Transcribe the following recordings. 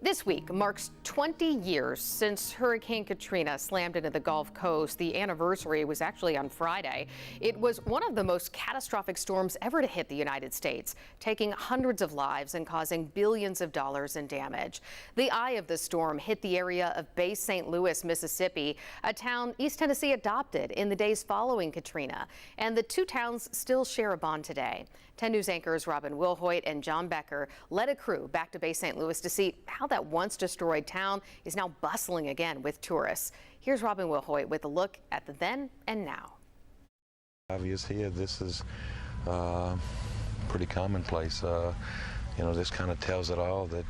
This week marks 20 years since Hurricane Katrina slammed into the Gulf Coast. The anniversary was actually on Friday. It was one of the most catastrophic storms ever to hit the United States, taking hundreds of lives and causing billions of dollars in damage. The eye of the storm hit the area of Bay St. Louis, Mississippi, a town East Tennessee adopted in the days following Katrina. And the two towns still share a bond today. 10 News anchors Robin Wilhoit and John Becker led a crew back to Bay St. Louis to see how that once destroyed town is now bustling again with tourists. Here's Robin Wilhoit with a look at the then and now. Obvious here, this is pretty commonplace. This kind of tells it all that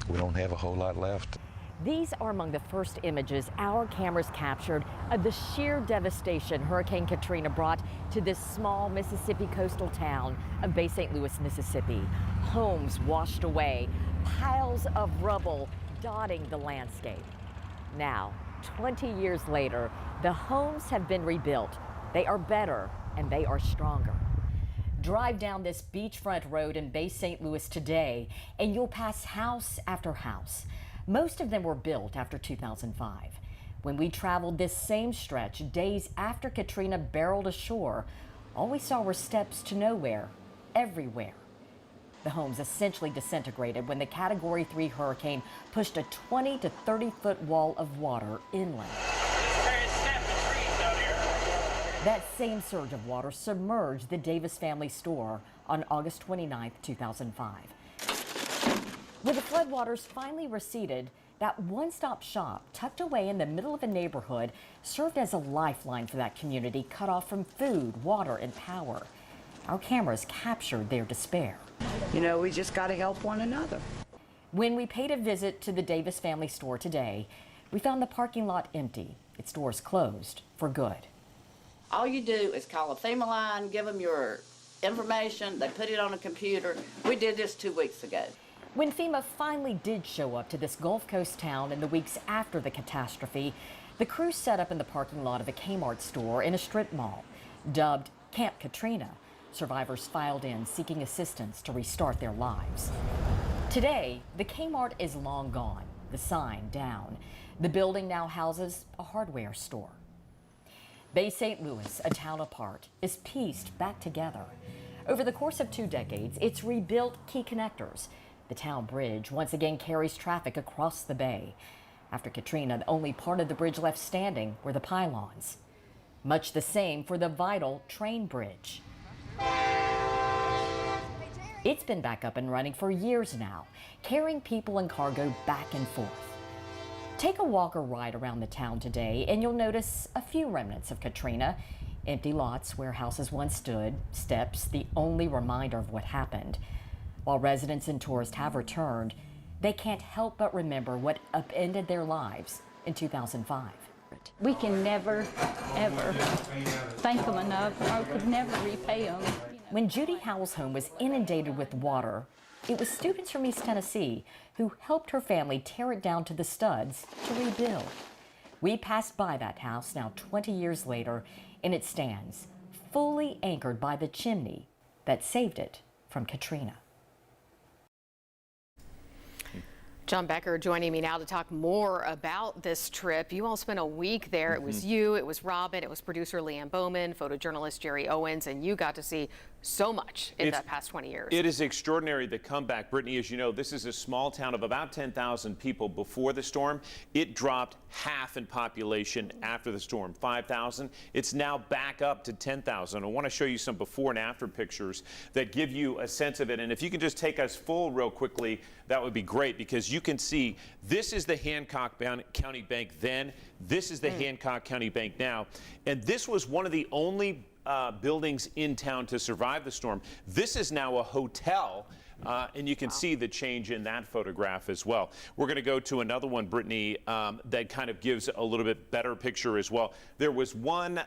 we don't have a whole lot left. These are among the first images our cameras captured of the sheer devastation Hurricane Katrina brought to this small Mississippi coastal town of Bay St. Louis, Mississippi. Homes washed away, piles of rubble dotting the landscape. Now, 20 years later, the homes have been rebuilt. They are better and they are stronger. Drive down this beachfront road in Bay St. Louis today and you'll pass house after house. Most of them were built after 2005. When we traveled this same stretch days after Katrina barreled ashore, all we saw were steps to nowhere, everywhere. The homes essentially disintegrated when the Category 3 hurricane pushed a 20 to 30-foot wall of water inland. That same surge of water submerged the Davis family store on August 29, 2005. When the floodwaters finally receded, that one-stop shop tucked away in the middle of a neighborhood served as a lifeline for that community cut off from food, water, and power. Our cameras captured their despair. You know, we just got to help one another. When we paid a visit to the Davis family store today, we found the parking lot empty, its doors closed for good. All you do is call a FEMA line, give them your information, they put it on a computer. We did this 2 weeks ago. When FEMA finally did show up to this Gulf Coast town in the weeks after the catastrophe, the crew set up in the parking lot of a Kmart store in a strip mall. Dubbed Camp Katrina, survivors filed in seeking assistance to restart their lives. Today, the Kmart is long gone, the sign down. The building now houses a hardware store. Bay St. Louis, a town apart, is pieced back together. Over the course of 2 decades, it's rebuilt key connectors. The town bridge once again carries traffic across the bay. After Katrina, the only part of the bridge left standing were the pylons. Much the same for the vital train bridge. It's been back up and running for years now, carrying people and cargo back and forth. Take a walk or ride around the town today and you'll notice a few remnants of Katrina. Empty lots where houses once stood, steps, the only reminder of what happened. While residents and tourists have returned, they can't help but remember what upended their lives in 2005. We can never, ever thank them enough, or could never repay them. When Judy Howell's home was inundated with water, it was students from East Tennessee who helped her family tear it down to the studs to rebuild. We passed by that house now 20 years later, and it stands fully anchored by the chimney that saved it from Katrina. John Becker joining me now to talk more about this trip. You all spent a week there. It was you, it was Robin, it was producer Leanne Bowman, photojournalist Jerry Owens, and you got to see so much in that past 20 years. It is extraordinary, the comeback. Brittany, as you know, this is a small town of about 10,000 people before the storm. It dropped half in population after the storm, 5,000. It's now back up to 10,000. I want to show you some before and after pictures that give you a sense of it. And if you can just take us full real quickly, that would be great, because you can see this is the Hancock County Bank then. This is the Hancock County Bank now. And this was one of the only buildings in town to survive the storm. This is now a hotel, and you can see the change in that photograph as well. We're going to go to another one, Brittany, that kind of gives a little bit better picture as well. There was one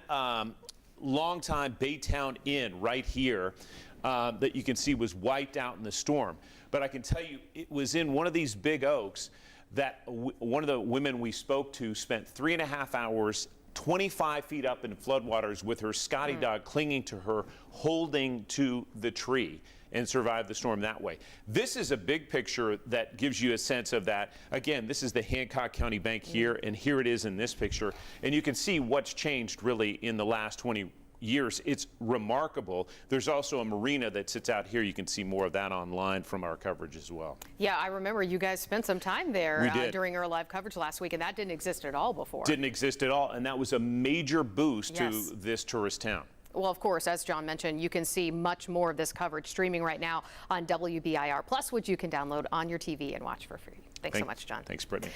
longtime Baytown Inn right here that you can see was wiped out in the storm. But I can tell you, it was in one of these big oaks that one of the women we spoke to spent 3.5 hours 25 feet up in floodwaters with her Scotty dog clinging to her, holding to the tree. and survive the storm that way. This is a big picture that gives you a sense of that. Again, this is the Hancock County Bank here, and here it is in this picture. And you can see what's changed really in the last 20 years. It's remarkable. There's also a marina that sits out here. You can see more of that online from our coverage as well. Yeah, I remember you guys spent some time there We did. during our live coverage last week, and that didn't exist at all before. Didn't exist at all, and that was a major boost Yes. to this tourist town. Well, of course, as John mentioned, you can see much more of this coverage streaming right now on WBIR Plus, which you can download on your TV and watch for free. Thanks so much, John. Thanks, Brittany.